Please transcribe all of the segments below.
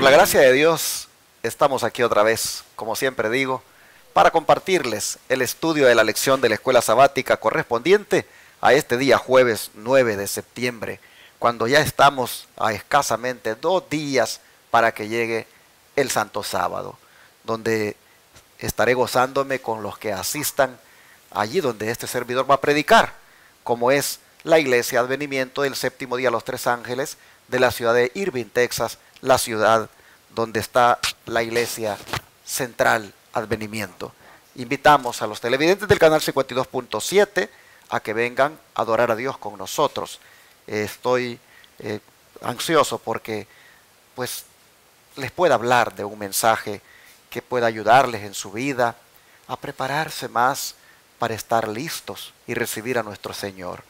Por la gracia de Dios, estamos aquí otra vez, como siempre digo, para compartirles el estudio de la lección de la escuela sabática correspondiente a este día jueves 9 de septiembre, cuando ya estamos a escasamente 2 días para que llegue el Santo Sábado, donde estaré gozándome con los que asistan allí donde este servidor va a predicar, como es la Iglesia Advenimiento del Séptimo Día de los Tres Ángeles de la ciudad de Irving, Texas, la ciudad donde está la Iglesia Central Advenimiento. Invitamos a los televidentes del canal 52.7 a que vengan a adorar a Dios con nosotros. Estoy ansioso porque pues les pueda hablar de un mensaje que pueda ayudarles en su vida a prepararse más para estar listos y recibir a nuestro Señor.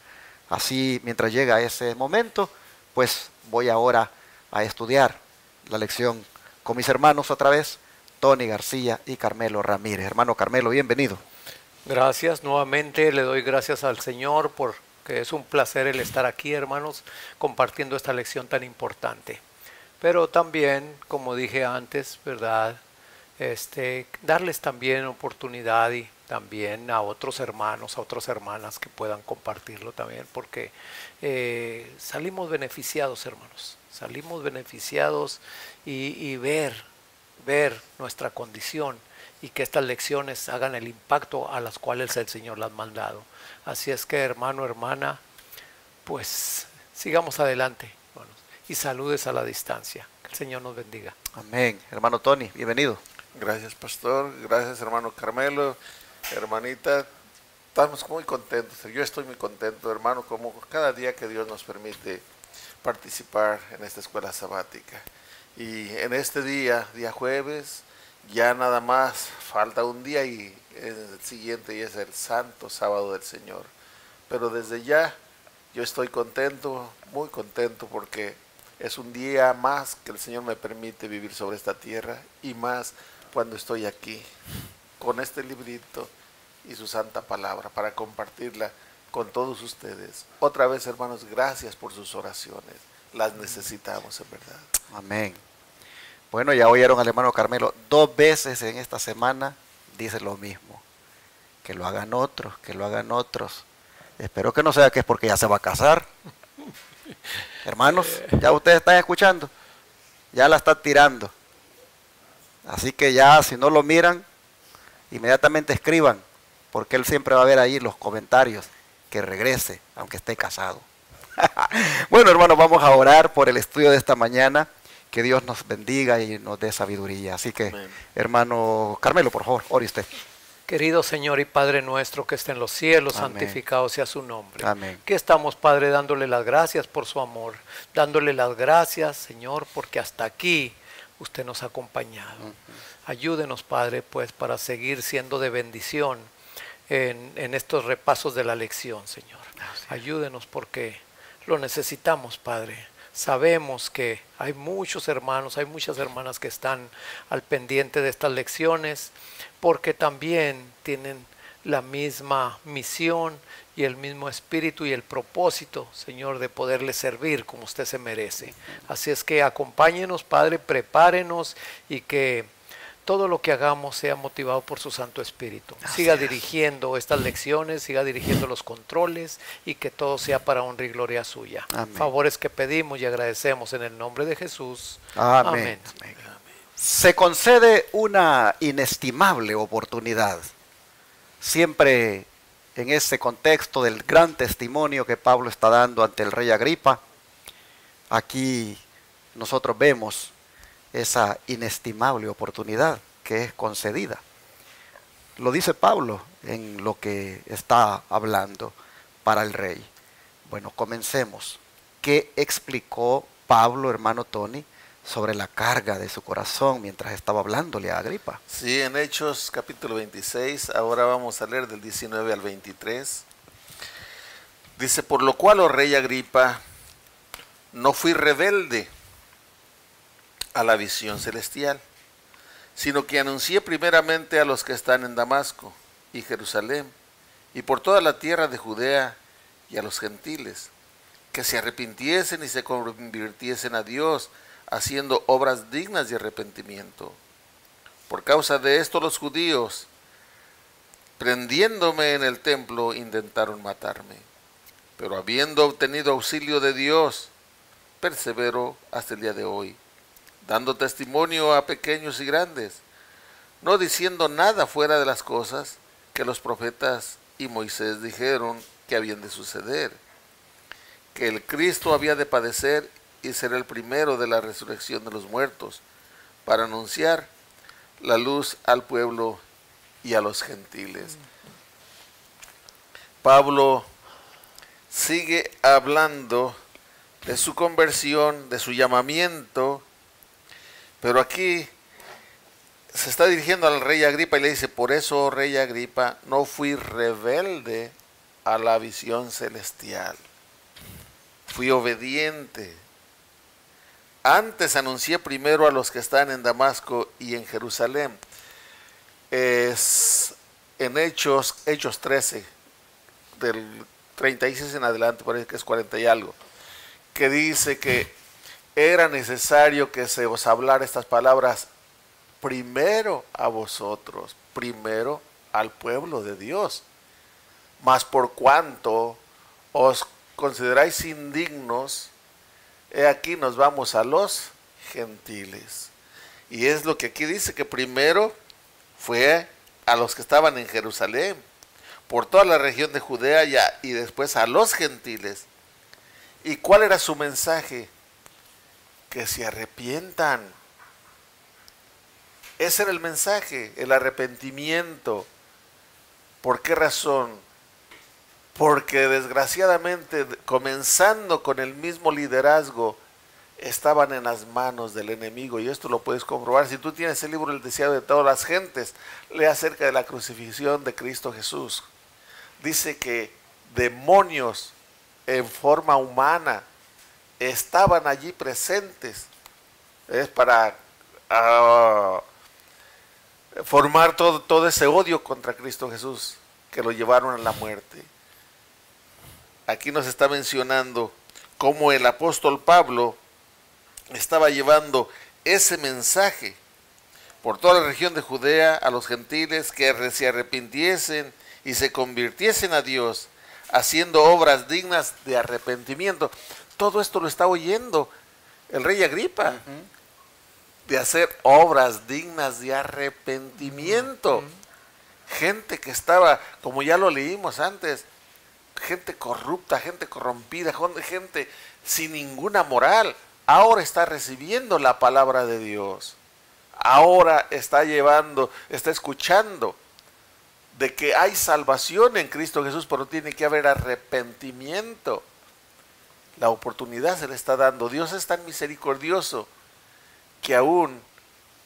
Así, mientras llega ese momento, pues voy ahora a estudiar la lección con mis hermanos otra vez, Tony García y Carmelo Ramírez. Hermano Carmelo, bienvenido. Gracias, nuevamente le doy gracias al Señor porque es un placer el estar aquí, hermanos, compartiendo esta lección tan importante. Pero también, como dije antes, ¿verdad? Darles también oportunidad y también a otros hermanos, a otras hermanas que puedan compartirlo también, porque salimos beneficiados, hermanos, salimos beneficiados y ver nuestra condición y que estas lecciones hagan el impacto a las cuales el Señor las ha mandado. Así es que, hermano, hermana, pues sigamos adelante, hermanos, y saludes a la distancia. Que el Señor nos bendiga. Amén. Hermano Tony, bienvenido. Gracias, pastor. Gracias, hermano Carmelo. Hermanita, estamos muy contentos. Yo estoy muy contento, hermano, como cada día que Dios nos permite participar en esta escuela sabática. Y en este día jueves, ya nada más falta un día y el siguiente ya es el Santo Sábado del Señor. Pero desde ya yo estoy contento, muy contento, porque es un día más que el Señor me permite vivir sobre esta tierra, y más cuando estoy aquí con este librito y su santa palabra para compartirla con todos ustedes. Otra vez, hermanos, gracias por sus oraciones. Las necesitamos, en verdad. Amén. Bueno, ya oyeron al hermano Carmelo 2 veces en esta semana, dice lo mismo. Que lo hagan otros, que lo hagan otros. Espero que no sea que es porque ya se va a casar. Hermanos, ya ustedes están escuchando. Ya la está tirando. Así que ya, si no lo miran, inmediatamente escriban, porque él siempre va a ver ahí los comentarios, que regrese, aunque esté casado. Bueno, hermanos, vamos a orar por el estudio de esta mañana, que Dios nos bendiga y nos dé sabiduría. Así que, amén. Hermano Carmelo, por favor, ore usted. Querido Señor y Padre nuestro que está en los cielos, amén, santificado sea su nombre. Amén. Que estamos, Padre, dándole las gracias por su amor, dándole las gracias, Señor, porque hasta aquí usted nos ha acompañado. Ayúdenos, Padre, pues para seguir siendo de bendición en estos repasos de la lección, Señor. Ayúdenos porque lo necesitamos, Padre. Sabemos que hay muchos hermanos, hay muchas hermanas que están al pendiente de estas lecciones, porque también tienen la misma misión y el mismo espíritu y el propósito, Señor, de poderle servir como usted se merece. Así es que acompáñenos, Padre, prepárenos, y que todo lo que hagamos sea motivado por su Santo Espíritu. Siga dirigiendo estas lecciones, siga dirigiendo los controles, y que todo sea para honra y gloria suya. Amén. Favores que pedimos y agradecemos en el nombre de Jesús. Amén. Amén. Se concede una inestimable oportunidad, siempre en ese contexto del gran testimonio que Pablo está dando ante el rey Agripa. Aquí nosotros vemos esa inestimable oportunidad que es concedida. Lo dice Pablo en lo que está hablando para el rey. Bueno, comencemos. ¿Qué explicó Pablo, hermano Tony, sobre la carga de su corazón mientras estaba hablándole a Agripa? Sí, en Hechos capítulo 26, ahora vamos a leer del 19 al 23. Dice: por lo cual, oh rey Agripa, no fui rebelde a la visión celestial, sino que anuncié primeramente a los que están en Damasco y Jerusalén, y por toda la tierra de Judea, y a los gentiles, que se arrepintiesen y se convirtiesen a Dios, haciendo obras dignas de arrepentimiento. Por causa de esto los judíos, prendiéndome en el templo, intentaron matarme. Pero habiendo obtenido auxilio de Dios, persevero hasta el día de hoy, dando testimonio a pequeños y grandes, no diciendo nada fuera de las cosas que los profetas y Moisés dijeron que habían de suceder, que el Cristo había de padecer y ser el primero de la resurrección de los muertos, para anunciar la luz al pueblo y a los gentiles. Pablo sigue hablando de su conversión, de su llamamiento, pero aquí se está dirigiendo al rey Agripa y le dice: por eso, rey Agripa, no fui rebelde a la visión celestial, fui obediente. Antes anuncié primero a los que están en Damasco y en Jerusalén. Es en Hechos 13, del 36 en adelante, parece que es 40 y algo, que dice que era necesario que se os hablara estas palabras primero a vosotros, primero al pueblo de Dios. Mas por cuanto os consideráis indignos, he aquí nos vamos a los gentiles. Y es lo que aquí dice, que primero fue a los que estaban en Jerusalén, por toda la región de Judea y después a los gentiles. ¿Y cuál era su mensaje? Que se arrepientan. Ese era el mensaje, el arrepentimiento. ¿Por qué razón? Porque desgraciadamente, comenzando con el mismo liderazgo, estaban en las manos del enemigo, y esto lo puedes comprobar. Si tú tienes el libro El deseado de todas las gentes, lee acerca de la crucifixión de Cristo Jesús. Dice que demonios en forma humana estaban allí presentes. Es para formar todo ese odio contra Cristo Jesús, que lo llevaron a la muerte. Aquí nos está mencionando cómo el apóstol Pablo estaba llevando ese mensaje por toda la región de Judea a los gentiles, que se arrepintiesen y se convirtiesen a Dios, haciendo obras dignas de arrepentimiento. Todo esto lo está oyendo el rey Agripa, de hacer obras dignas de arrepentimiento. Gente que estaba, como ya lo leímos antes, gente corrupta, gente corrompida, gente sin ninguna moral, ahora está recibiendo la palabra de Dios. Ahora está escuchando de que hay salvación en Cristo Jesús, pero tiene que haber arrepentimiento. La oportunidad se le está dando. Dios es tan misericordioso que aún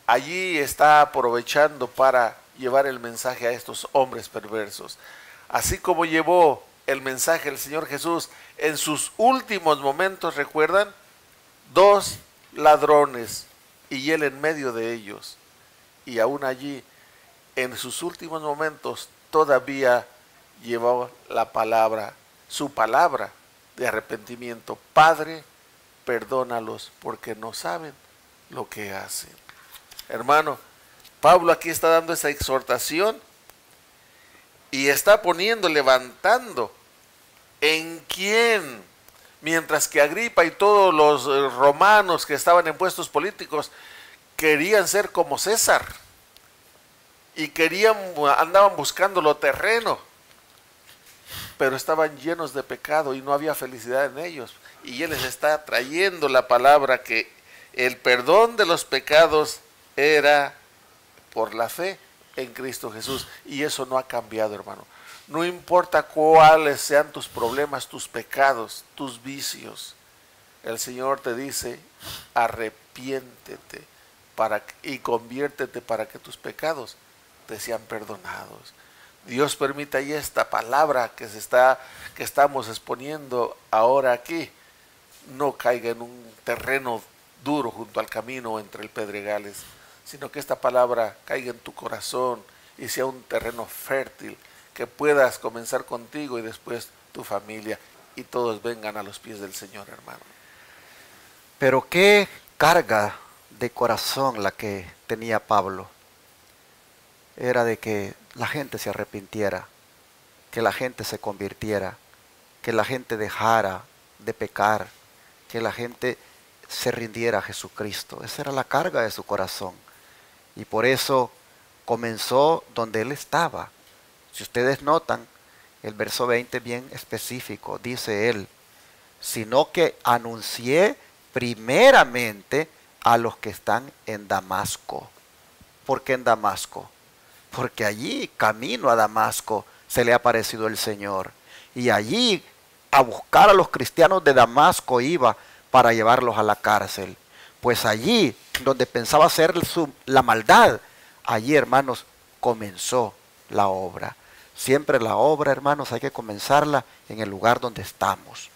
allí está aprovechando para llevar el mensaje a estos hombres perversos. Así como llevó el mensaje del Señor Jesús en sus últimos momentos, ¿recuerdan? 2 ladrones y él en medio de ellos. Y aún allí, en sus últimos momentos, todavía llevó la palabra, su palabra de arrepentimiento. Padre, perdónalos porque no saben lo que hacen. Hermano, Pablo aquí está dando esa exhortación y está levantando en quién, mientras que Agripa y todos los romanos que estaban en puestos políticos querían ser como César y andaban buscando lo terreno, pero estaban llenos de pecado y no había felicidad en ellos. Y él les está trayendo la palabra que el perdón de los pecados era por la fe en Cristo Jesús, y eso no ha cambiado, hermano. No importa cuáles sean tus problemas, tus pecados, tus vicios, el Señor te dice: arrepiéntete y conviértete para que tus pecados te sean perdonados. Dios permita y esta palabra que estamos exponiendo ahora aquí no caiga en un terreno duro junto al camino entre el pedregales, sino que esta palabra caiga en tu corazón y sea un terreno fértil, que puedas comenzar contigo y después tu familia, y todos vengan a los pies del Señor, hermano. Pero qué carga de corazón la que tenía Pablo era de que la gente se arrepintiera, que la gente se convirtiera, que la gente dejara de pecar, que la gente se rindiera a Jesucristo. Esa era la carga de su corazón. Y por eso comenzó donde él estaba. Si ustedes notan, el verso 20 bien específico, dice él, sino que anuncié primeramente a los que están en Damasco. ¿Por qué en Damasco? Porque allí, camino a Damasco, se le ha aparecido el Señor. Y allí, a buscar a los cristianos de Damasco iba para llevarlos a la cárcel. Pues allí, donde pensaba hacer la maldad, allí, hermanos, comenzó la obra. Siempre la obra, hermanos, hay que comenzarla en el lugar donde estamos.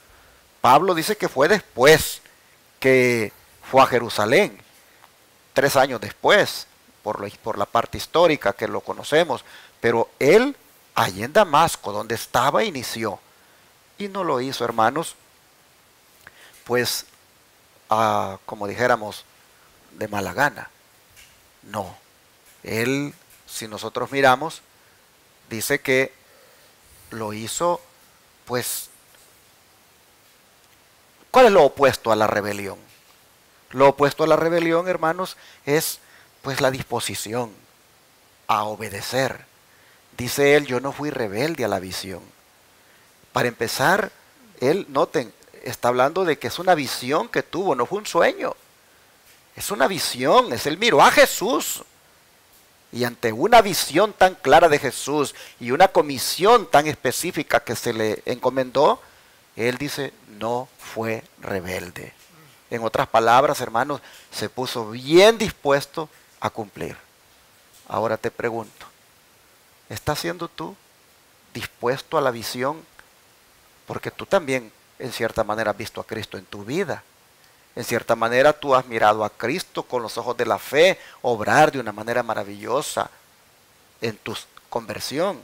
Pablo dice que fue después que fue a Jerusalén, 3 años después, por la parte histórica que lo conocemos, pero él allí en Damasco, donde estaba, inició. Y no lo hizo, hermanos, pues, como dijéramos, de mala gana. No, él, si nosotros miramos, dice que lo hizo, pues, ¿cuál es lo opuesto a la rebelión? Lo opuesto a la rebelión, hermanos, es pues la disposición a obedecer. Dice él, yo no fui rebelde a la visión. Para empezar, él, noten, está hablando de que es una visión que tuvo, no fue un sueño. Es una visión, él miró a Jesús. Y ante una visión tan clara de Jesús y una comisión tan específica que se le encomendó, él dice, no fue rebelde. En otras palabras, hermanos, se puso bien dispuesto a cumplir. Ahora te pregunto, ¿estás siendo tú dispuesto a la visión? Porque tú también, en cierta manera, has visto a Cristo en tu vida. En cierta manera, tú has mirado a Cristo con los ojos de la fe, obrar de una manera maravillosa en tu conversión.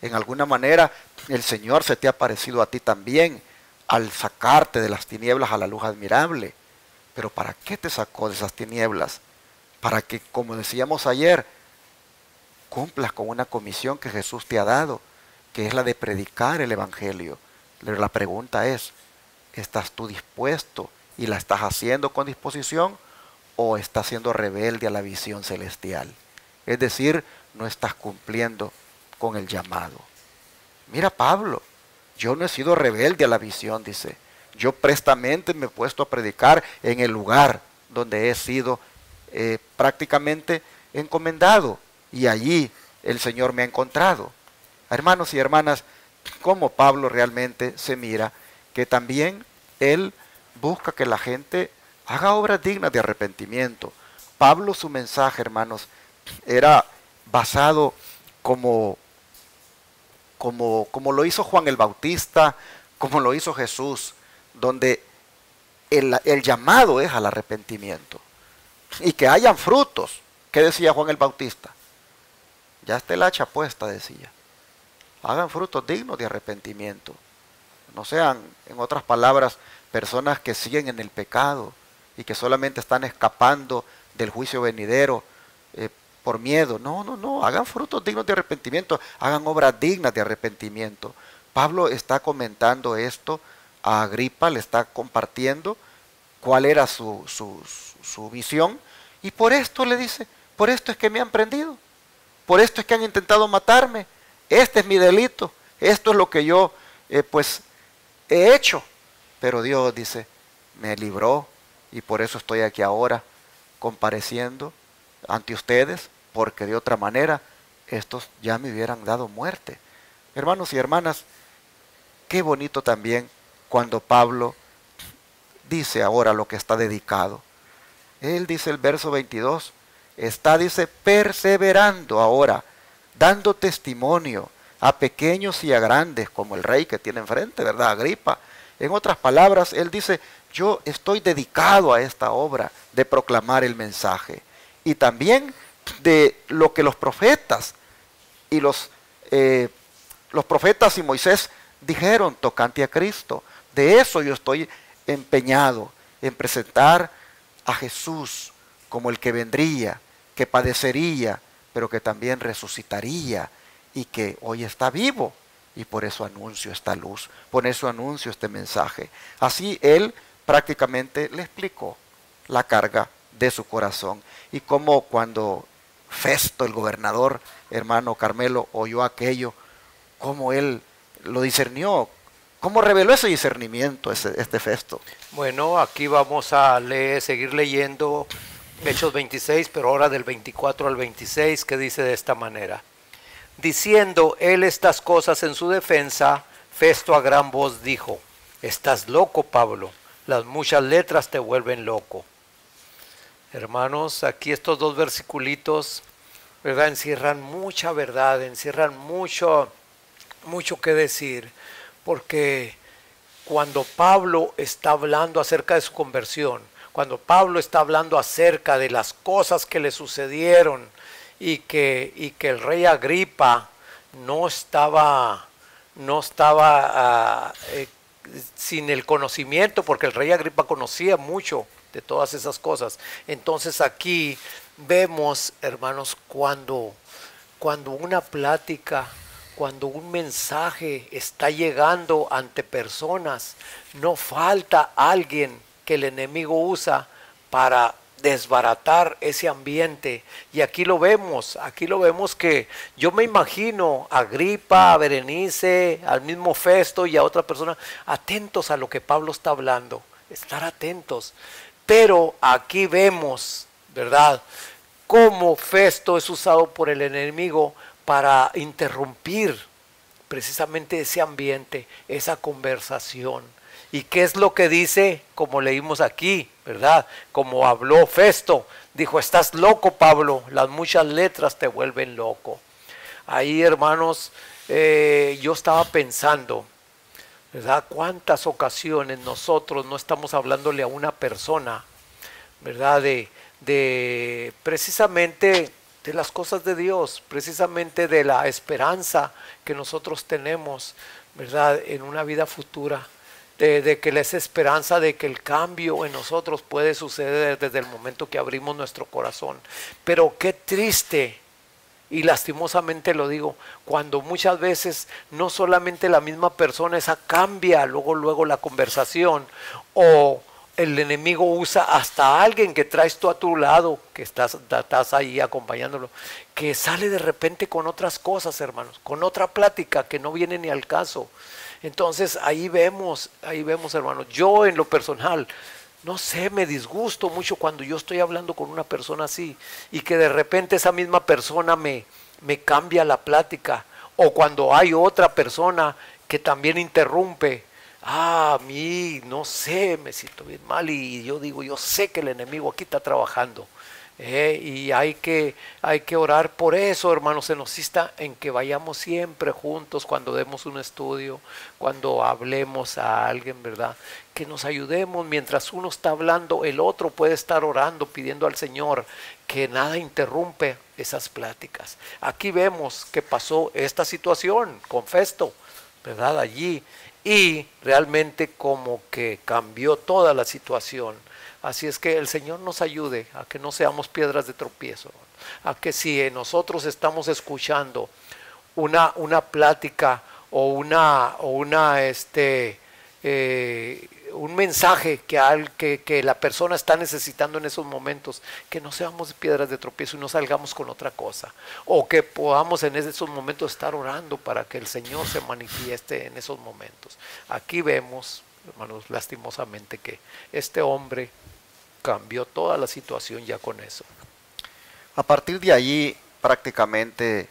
En alguna manera, el Señor se te ha parecido a ti también al sacarte de las tinieblas a la luz admirable. Pero ¿para qué te sacó de esas tinieblas? Para que, como decíamos ayer, cumplas con una comisión que Jesús te ha dado, que es la de predicar el Evangelio. Pero la pregunta es, ¿estás tú dispuesto y la estás haciendo con disposición o estás siendo rebelde a la visión celestial? Es decir, no estás cumpliendo con el llamado. Mira Pablo, yo no he sido rebelde a la visión, dice. Yo prestamente me he puesto a predicar en el lugar donde he sido prácticamente encomendado. Y allí el Señor me ha encontrado. Hermanos y hermanas, como Pablo realmente se mira que también él busca que la gente haga obras dignas de arrepentimiento. Pablo, su mensaje, hermanos, era basado como lo hizo Juan el Bautista, como lo hizo Jesús, donde el llamado es al arrepentimiento. Y que hayan frutos. ¿Qué decía Juan el Bautista? Ya está el hacha puesta, decía. Hagan frutos dignos de arrepentimiento. No sean, en otras palabras, personas que siguen en el pecado y que solamente están escapando del juicio venidero por miedo. No, hagan frutos dignos de arrepentimiento, hagan obras dignas de arrepentimiento. Pablo está comentando esto a Agripa, le está compartiendo cuál era su visión, y por esto le dice, por esto es que me han prendido, por esto es que han intentado matarme, este es mi delito, esto es lo que yo pues he hecho, pero Dios dice, me libró y por eso estoy aquí ahora compareciendo ante ustedes, porque de otra manera estos ya me hubieran dado muerte. Hermanos y hermanas, qué bonito también cuando Pablo dice ahora lo que está dedicado. Él dice el verso 22, está, dice, perseverando ahora, dando testimonio a pequeños y a grandes, como el rey que tiene enfrente, ¿verdad? Agripa. En otras palabras, él dice, yo estoy dedicado a esta obra de proclamar el mensaje. Y también de lo que los profetas y los profetas y Moisés dijeron tocante a Cristo. De eso yo estoy empeñado en presentar a Jesús como el que vendría, que padecería, pero que también resucitaría y que hoy está vivo. Y por eso anuncio esta luz, por eso anuncio este mensaje. Así él prácticamente le explicó la carga de su corazón. Y como cuando Festo, el gobernador, hermano Carmelo, oyó aquello, cómo él lo discernió, cómo reveló ese discernimiento este Festo. Bueno, aquí vamos a seguir leyendo Hechos 26, pero ahora del 24 al 26, que dice de esta manera. Diciendo él estas cosas en su defensa, Festo a gran voz dijo: estás loco, Pablo, las muchas letras te vuelven loco. Hermanos, aquí estos dos versiculitos, ¿verdad?, encierran mucha verdad, encierran mucho que decir, porque cuando Pablo está hablando acerca de su conversión, cuando Pablo está hablando acerca de las cosas que le sucedieron y que el rey Agripa no estaba sin el conocimiento, porque el rey Agripa conocía mucho de todas esas cosas. Entonces aquí vemos, hermanos, cuando una plática, cuando un mensaje está llegando ante personas, no falta alguien que el enemigo usa para desbaratar ese ambiente. Y aquí lo vemos que yo me imagino a Agripa, a Berenice, al mismo Festo y a otra persona atentos a lo que Pablo está hablando, estar atentos. Pero aquí vemos, ¿verdad?, cómo Festo es usado por el enemigo para interrumpir precisamente ese ambiente, esa conversación. ¿Y qué es lo que dice? Como leímos aquí, ¿verdad? Como habló Festo, dijo: estás loco, Pablo, las muchas letras te vuelven loco. Ahí, hermanos, yo estaba pensando, ¿verdad?, cuántas ocasiones nosotros no estamos hablándole a una persona, ¿verdad?, de precisamente de las cosas de Dios, precisamente de la esperanza que nosotros tenemos, ¿verdad?, en una vida futura, de que esa esperanza de que el cambio en nosotros puede suceder desde el momento que abrimos nuestro corazón. Pero qué triste, y lastimosamente lo digo, cuando muchas veces no solamente la misma persona esa cambia luego la conversación, o el enemigo usa hasta a alguien que traes tú a tu lado, que estás ahí acompañándolo, que sale de repente con otras cosas, hermanos, con otra plática que no viene ni al caso. Entonces ahí vemos, hermanos, yo en lo personal, no sé, me disgusto mucho cuando yo estoy hablando con una persona así y que de repente esa misma persona me cambia la plática, o cuando hay otra persona que también interrumpe. A mí, no sé, me siento bien mal y yo digo, yo sé que el enemigo aquí está trabajando. Y hay que orar por eso, hermanos. Se nos insta en que vayamos siempre juntos cuando demos un estudio, cuando hablemos a alguien, ¿verdad? Que nos ayudemos. Mientras uno está hablando, el otro puede estar orando, pidiendo al Señor que nada interrumpe esas pláticas. Aquí vemos que pasó esta situación con Festo, ¿verdad?, allí, y realmente como que cambió toda la situación. Así es que el Señor nos ayude a que no seamos piedras de tropiezo, a que si nosotros estamos escuchando una plática o un mensaje que la persona está necesitando en esos momentos, que no seamos piedras de tropiezo y no salgamos con otra cosa, o que podamos en esos momentos estar orando para que el Señor se manifieste en esos momentos. Aquí vemos, hermanos, lastimosamente que este hombre cambió toda la situación ya con eso. A partir de allí prácticamente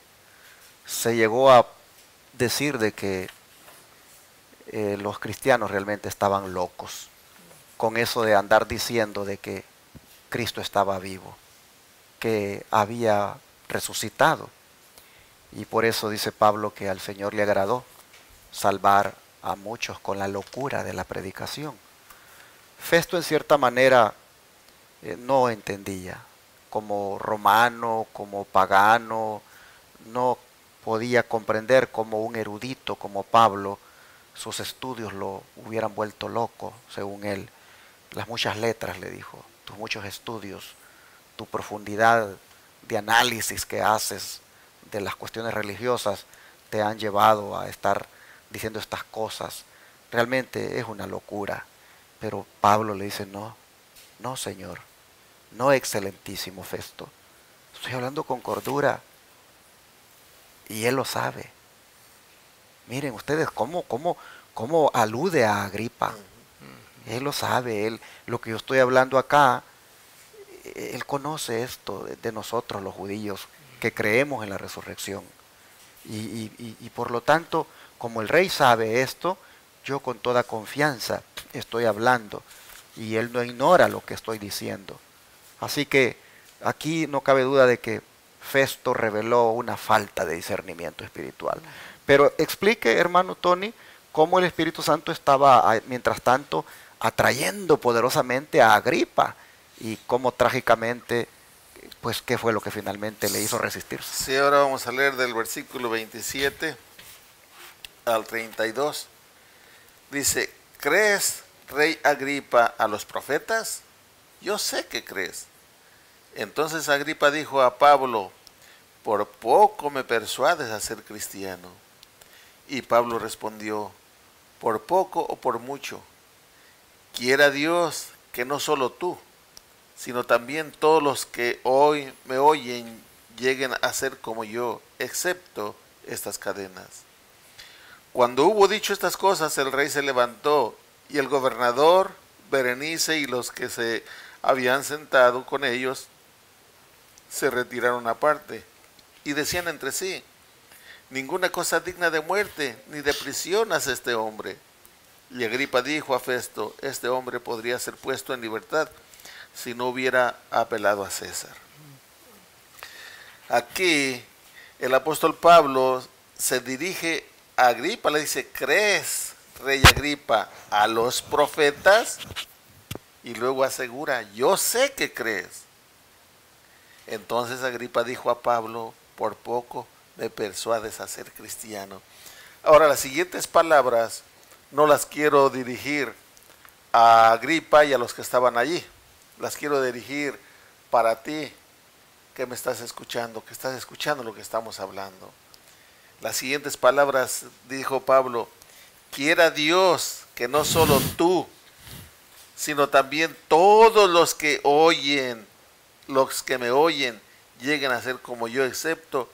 se llegó a decir de que los cristianos realmente estaban locos con eso de andar diciendo de que Cristo estaba vivo, que había resucitado. Y por eso dice Pablo que al Señor le agradó salvar a muchos con la locura de la predicación. Festo en cierta manera no entendía, como romano, como pagano, no podía comprender como un erudito como Pablo, sus estudios lo hubieran vuelto loco, según él. Las muchas letras, le dijo, tus muchos estudios, tu profundidad de análisis que haces de las cuestiones religiosas te han llevado a estar diciendo estas cosas. Realmente es una locura. Pero Pablo le dice, no, no, Señor, no, excelentísimo Festo. Estoy hablando con cordura y él lo sabe. Miren ustedes cómo alude a Agripa. Él lo sabe, lo que yo estoy hablando acá, él conoce esto de nosotros los judíos que creemos en la resurrección. Y por lo tanto, como el rey sabe esto, yo con toda confianza estoy hablando y él no ignora lo que estoy diciendo. Así que aquí no cabe duda de que Festo reveló una falta de discernimiento espiritual. Pero explique, hermano Tony, cómo el Espíritu Santo estaba, mientras tanto, atrayendo poderosamente a Agripa y cómo trágicamente, pues, qué fue lo que finalmente le hizo resistirse. Sí, ahora vamos a leer del versículo 27 al 32. Dice, ¿crees, rey Agripa, a los profetas? Yo sé que crees. Entonces Agripa dijo a Pablo, por poco me persuades a ser cristiano. Y Pablo respondió, por poco o por mucho, quiera Dios que no solo tú, sino también todos los que hoy me oyen lleguen a ser como yo, excepto estas cadenas. Cuando hubo dicho estas cosas, el rey se levantó, y el gobernador, Berenice, y los que se habían sentado con ellos, se retiraron aparte, y decían entre sí, ninguna cosa digna de muerte, ni de prisión hace este hombre. Y Agripa dijo a Festo, este hombre podría ser puesto en libertad, si no hubiera apelado a César. Aquí, el apóstol Pablo se dirige a Agripa, le dice, ¿crees, rey Agripa, a los profetas? Y luego asegura, yo sé que crees. Entonces Agripa dijo a Pablo, por poco me persuades a ser cristiano. Ahora, las siguientes palabras no las quiero dirigir a Agripa y a los que estaban allí. Las quiero dirigir para ti que me estás escuchando, que estás escuchando lo que estamos hablando. Las siguientes palabras dijo Pablo, quiera Dios que no solo tú, sino también todos los que oyen, los que me oyen, lleguen a ser como yo, excepto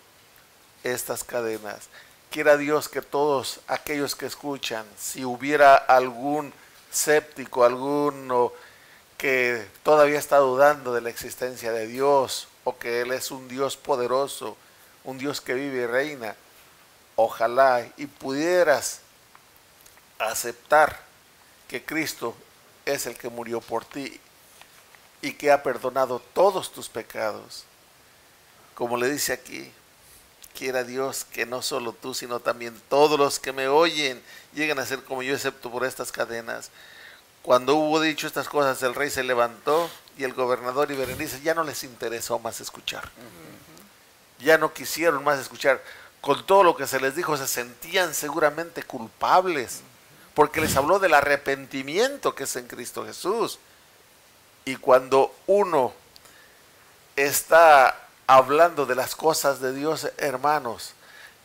estas cadenas. Quiera Dios que todos aquellos que escuchan, si hubiera algún escéptico, alguno que todavía está dudando de la existencia de Dios, o que Él es un Dios poderoso, un Dios que vive y reina, ojalá y pudieras aceptar que Cristo es el que murió por ti y que ha perdonado todos tus pecados. Como le dice aquí, quiera Dios que no solo tú, sino también todos los que me oyen lleguen a ser como yo, excepto por estas cadenas. Cuando hubo dicho estas cosas, el rey se levantó y el gobernador y Berenice ya no les interesó más escuchar. Ya no quisieron más escuchar. Con todo lo que se les dijo, se sentían seguramente culpables, porque les habló del arrepentimiento que es en Cristo Jesús. Y cuando uno está hablando de las cosas de Dios, hermanos,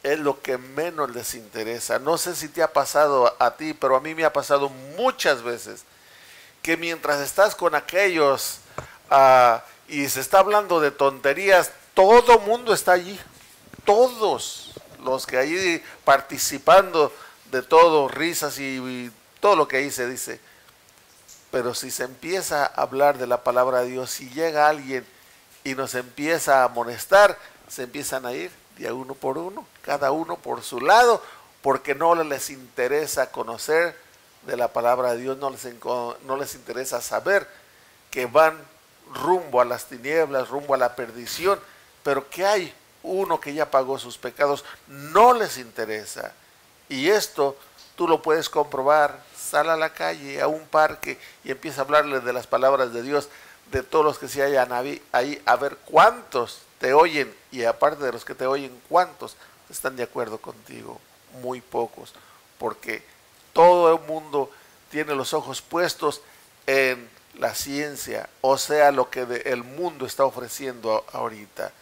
es lo que menos les interesa. No sé si te ha pasado a ti, pero a mí me ha pasado muchas veces que mientras estás con aquellos y se está hablando de tonterías, todo mundo está allí. Todos los que allí participando de todo, risas y todo lo que ahí se dice. Pero si se empieza a hablar de la palabra de Dios, si llega alguien y nos empieza a amonestar, se empiezan a ir de uno por uno, cada uno por su lado, porque no les interesa conocer de la palabra de Dios, no les interesa saber que van rumbo a las tinieblas, rumbo a la perdición, pero que hay uno que ya pagó sus pecados, no les interesa. Y esto tú lo puedes comprobar. Sal a la calle, a un parque y empieza a hablarles de las palabras de Dios, de todos los que se hallan ahí, a ver cuántos te oyen, y aparte de los que te oyen, cuántos están de acuerdo contigo. Muy pocos, porque todo el mundo tiene los ojos puestos en la ciencia, o sea, lo que el mundo está ofreciendo ahorita.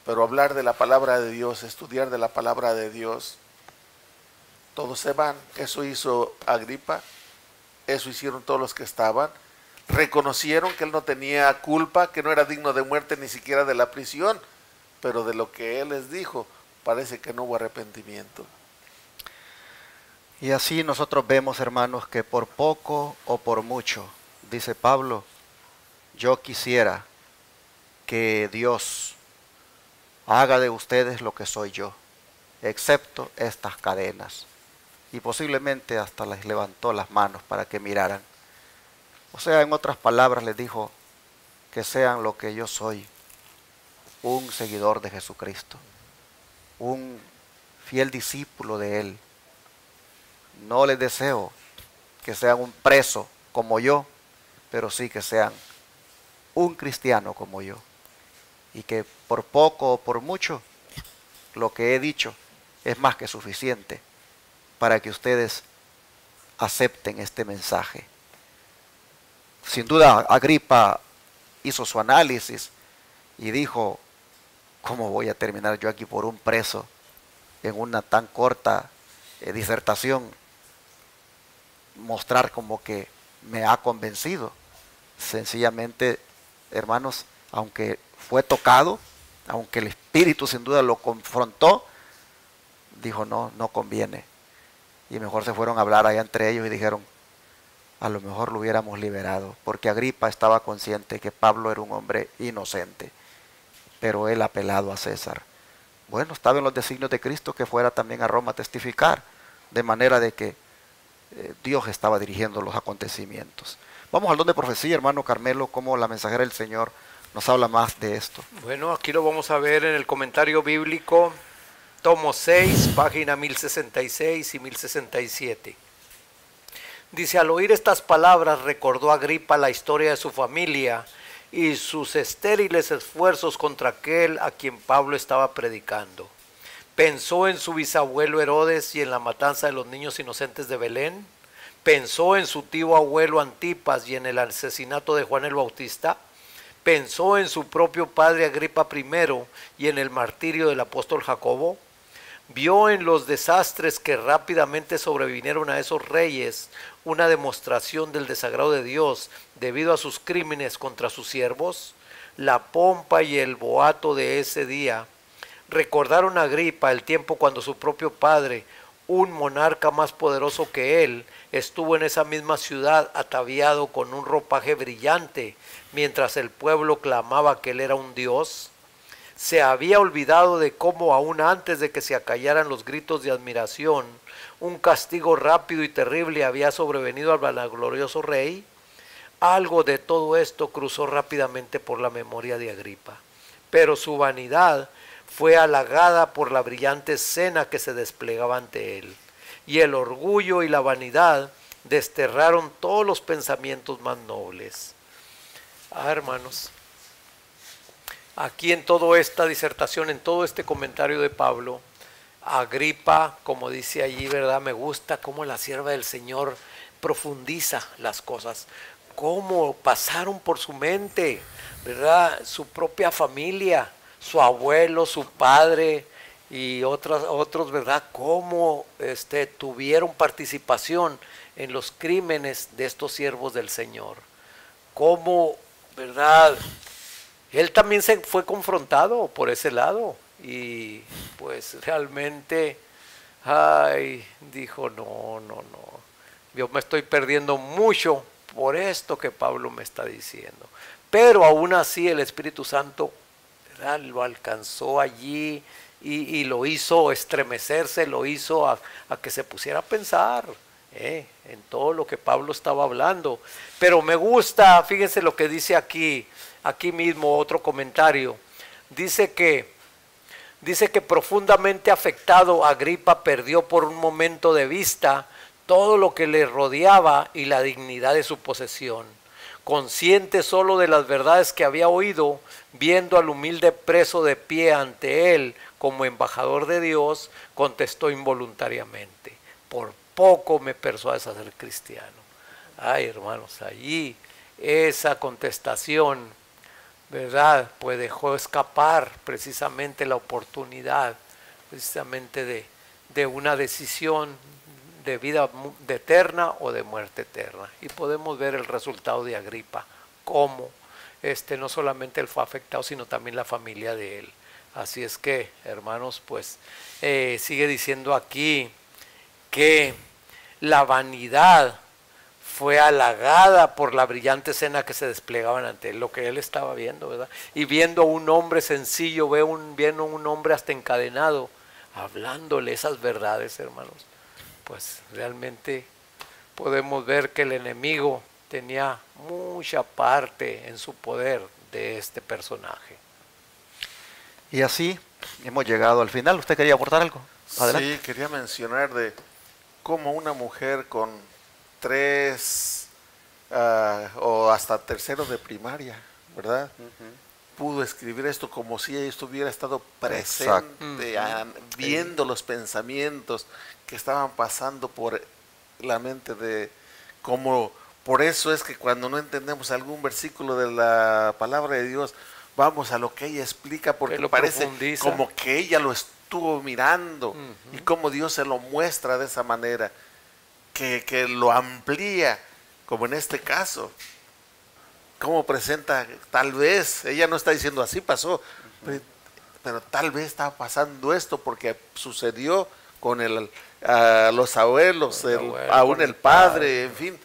Pero hablar de la palabra de Dios, estudiar de la palabra de Dios, todos se van. Eso hizo Agripa, eso hicieron todos los que estaban. Reconocieron que él no tenía culpa, que no era digno de muerte ni siquiera de la prisión, pero de lo que él les dijo, parece que no hubo arrepentimiento. Y así nosotros vemos, hermanos, que por poco o por mucho, dice Pablo, yo quisiera que Dios haga de ustedes lo que soy yo, excepto estas cadenas. Y posiblemente hasta les levantó las manos para que miraran. O sea, en otras palabras les dijo que sean lo que yo soy, un seguidor de Jesucristo, un fiel discípulo de Él. No les deseo que sean un preso como yo, pero sí que sean un cristiano como yo. Y que por poco o por mucho, lo que he dicho es más que suficiente para que ustedes acepten este mensaje. Sin duda, Agripa hizo su análisis y dijo, ¿cómo voy a terminar yo aquí por un preso en una tan corta disertación? Mostrar como que me ha convencido. Sencillamente, hermanos, aunque fue tocado, aunque el Espíritu sin duda lo confrontó, dijo no, no conviene. Y mejor se fueron a hablar allá entre ellos y dijeron, a lo mejor lo hubiéramos liberado, porque Agripa estaba consciente que Pablo era un hombre inocente, pero él apelado a César. Bueno, estaba en los designios de Cristo que fuera también a Roma a testificar, de manera de que Dios estaba dirigiendo los acontecimientos. Vamos al don de profecía, hermano Carmelo, como la mensajera del Señor nos habla más de esto. Bueno, aquí lo vamos a ver en el comentario bíblico, tomo 6, página 1066 y 1067. Dice, al oír estas palabras recordó Agripa la historia de su familia y sus estériles esfuerzos contra aquel a quien Pablo estaba predicando. Pensó en su bisabuelo Herodes y en la matanza de los niños inocentes de Belén. Pensó en su tío abuelo Antipas y en el asesinato de Juan el Bautista. Pensó en su propio padre Agripa I y en el martirio del apóstol Jacobo. Vio en los desastres que rápidamente sobrevinieron a esos reyes una demostración del desagrado de Dios debido a sus crímenes contra sus siervos. La pompa y el boato de ese día recordaron a Agripa el tiempo cuando su propio padre, un monarca más poderoso que él, estuvo en esa misma ciudad ataviado con un ropaje brillante, mientras el pueblo clamaba que él era un dios. Se había olvidado de cómo aún antes de que se acallaran los gritos de admiración, un castigo rápido y terrible había sobrevenido al vanaglorioso rey. Algo de todo esto cruzó rápidamente por la memoria de Agripa, pero su vanidad fue halagada por la brillante escena que se desplegaba ante él, y el orgullo y la vanidad desterraron todos los pensamientos más nobles. Hermanos, aquí en toda esta disertación, en todo este comentario de Pablo, Agripa, como dice allí, ¿verdad? Me gusta cómo la sierva del Señor profundiza las cosas, cómo pasaron por su mente, ¿verdad? Su propia familia, su abuelo, su padre y otros, ¿verdad? Cómo tuvieron participación en los crímenes de estos siervos del Señor. Cómo, ¿verdad? Él también se fue confrontado por ese lado y pues realmente, dijo, no, yo me estoy perdiendo mucho por esto que Pablo me está diciendo. Pero aún así el Espíritu Santo, ¿verdad?, lo alcanzó allí y lo hizo estremecerse, lo hizo a que se pusiera a pensar en todo lo que Pablo estaba hablando. Pero me gusta, fíjense lo que dice aquí mismo otro comentario. Dice que profundamente afectado, Agripa perdió por un momento de vista todo lo que le rodeaba y la dignidad de su posesión. Consciente solo de las verdades que había oído, viendo al humilde preso de pie ante él como embajador de Dios, contestó involuntariamente: por poco me persuades a ser cristiano. Ay, hermanos, allí esa contestación, ¿verdad? Pues dejó escapar precisamente la oportunidad, precisamente de una decisión de vida eterna o de muerte eterna. Y podemos ver el resultado de Agripa, cómo no solamente él fue afectado, sino también la familia de él. Así es que, hermanos, pues sigue diciendo aquí que la vanidad fue halagada por la brillante escena que se desplegaban ante él, lo que él estaba viendo, ¿verdad? Y viendo a un hombre sencillo, viendo a un hombre hasta encadenado, hablándole esas verdades, hermanos, pues realmente podemos ver que el enemigo tenía mucha parte en su poder de este personaje. Y así hemos llegado al final. ¿Usted quería aportar algo? Adelante. Sí, quería mencionar de cómo una mujer con 3 o hasta terceros de primaria, ¿verdad? Pudo escribir esto como si ella estuviera estado presente, viendo los pensamientos que estaban pasando por la mente de como. Por eso es que cuando no entendemos algún versículo de la palabra de Dios, vamos a lo que ella explica, porque parece como que ella lo estuvo mirando y como Dios se lo muestra de esa manera, que lo amplía, como en este caso. Como presenta, tal vez, ella no está diciendo así pasó, pero tal vez estaba pasando esto porque sucedió con los abuelos, aún el padre, en fin,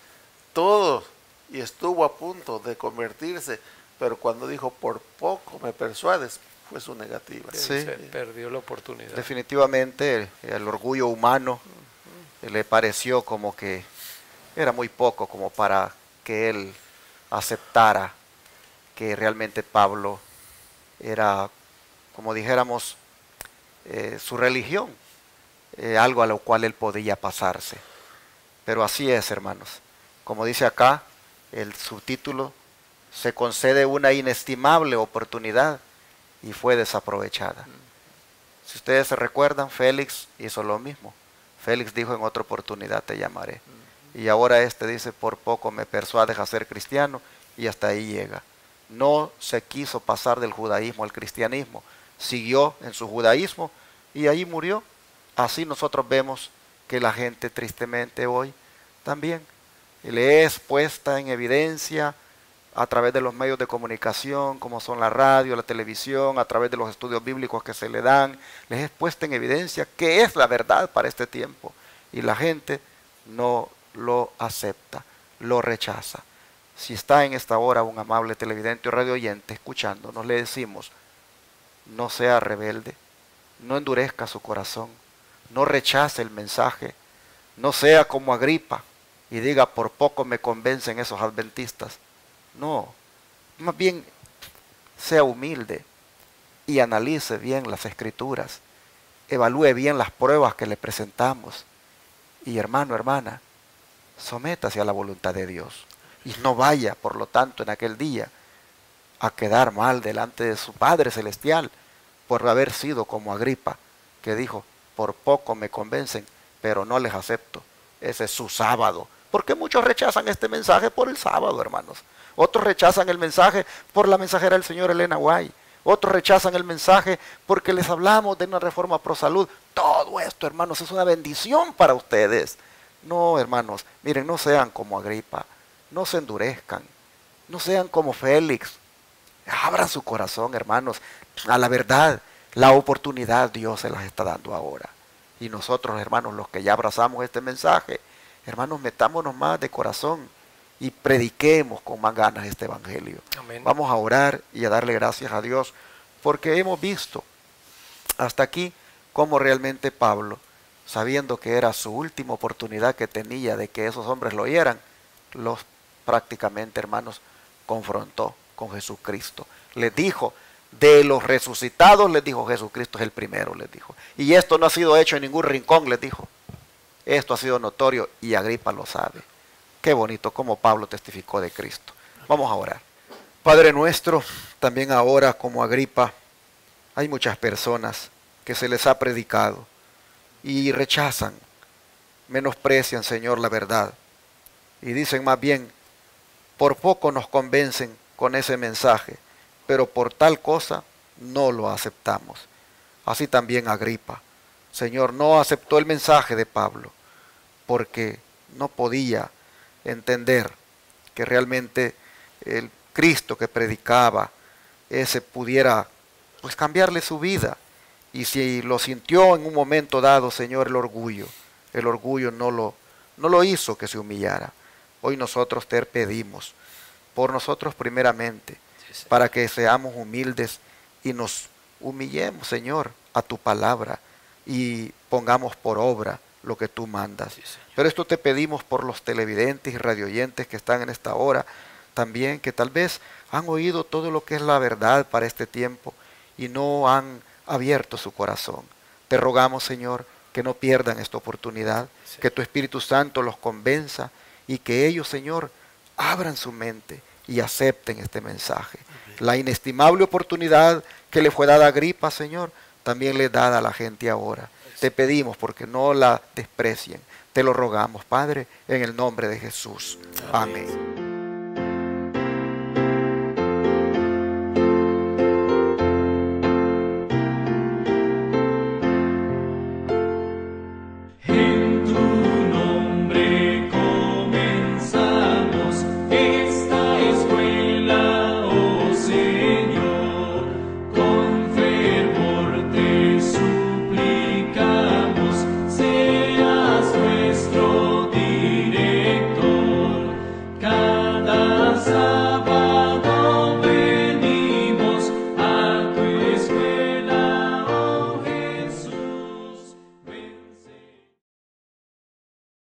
todo, y estuvo a punto de convertirse, pero cuando dijo por poco me persuades, fue su negativa. Sí. Se perdió la oportunidad. Definitivamente el orgullo humano le pareció como que era muy poco como para que él aceptara que realmente Pablo era, como dijéramos, su religión, algo a lo cual él podía pasarse. Pero así es, hermanos. Como dice acá el subtítulo, se concede una inestimable oportunidad y fue desaprovechada. Si ustedes se recuerdan, Félix hizo lo mismo. Félix dijo: en otra oportunidad te llamaré. Y ahora dice: por poco me persuades a ser cristiano, y hasta ahí llega. No se quiso pasar del judaísmo al cristianismo, siguió en su judaísmo y ahí murió. Así nosotros vemos que la gente tristemente hoy también le es puesta en evidencia a través de los medios de comunicación, como son la radio, la televisión, a través de los estudios bíblicos que se le dan, les es puesta en evidencia que es la verdad para este tiempo. Y la gente no lo acepta, lo rechaza. Si está en esta hora un amable televidente o radio oyente escuchándonos, le decimos: no sea rebelde, no endurezca su corazón, no rechace el mensaje, no sea como Agripa y diga: por poco me convencen esos adventistas. No, más bien sea humilde y analice bien las escrituras, evalúe bien las pruebas que le presentamos. Y hermano, hermana, sométase a la voluntad de Dios y no vaya, por lo tanto, en aquel día a quedar mal delante de su Padre Celestial por haber sido como Agripa, que dijo: por poco me convencen, pero no les acepto. Ese es su sábado. Porque muchos rechazan este mensaje por el sábado, hermanos. Otros rechazan el mensaje por la mensajera del señor Elena White. Otros rechazan el mensaje porque les hablamos de una reforma pro salud. Todo esto, hermanos, es una bendición para ustedes. No, hermanos, miren, no sean como Agripa, no se endurezcan, no sean como Félix. Abran su corazón, hermanos, a la verdad. La oportunidad Dios se las está dando ahora. Y nosotros, hermanos, los que ya abrazamos este mensaje, hermanos, metámonos más de corazón y prediquemos con más ganas este evangelio. Amén. Vamos a orar y a darle gracias a Dios, porque hemos visto hasta aquí cómo realmente Pablo, sabiendo que era su última oportunidad que tenía de que esos hombres lo oyeran, los prácticamente, hermanos, confrontó con Jesucristo. Les dijo: de los resucitados, les dijo, Jesucristo es el primero, les dijo. Y esto no ha sido hecho en ningún rincón, les dijo. Esto ha sido notorio y Agripa lo sabe. Qué bonito como Pablo testificó de Cristo. Vamos a orar. Padre nuestro, también ahora como Agripa, hay muchas personas que se les ha predicado y rechazan, menosprecian, Señor, la verdad. Y dicen más bien: por poco nos convencen con ese mensaje, pero por tal cosa no lo aceptamos. Así también Agripa. Señor, no aceptó el mensaje de Pablo porque no podía entender que realmente el Cristo que predicaba, ese pudiera pues cambiarle su vida. Y si lo sintió en un momento dado, Señor, el orgullo no lo hizo que se humillara. Hoy nosotros te pedimos, por nosotros primeramente, para que seamos humildes y nos humillemos, Señor, a tu palabra y pongamos por obra lo que tú mandas. Sí, Señor. Pero esto te pedimos por los televidentes y radioyentes que están en esta hora, también que tal vez han oído todo lo que es la verdad para este tiempo y no han abierto su corazón. Te rogamos, Señor, que no pierdan esta oportunidad, Sí. que tu Espíritu Santo los convenza y que ellos, Señor, abran su mente y acepten este mensaje. La inestimable oportunidad que le fue dada a Agripa, Señor, también le es dada a la gente ahora. Te pedimos porque no la desprecien. Te lo rogamos, Padre, en el nombre de Jesús. Amén.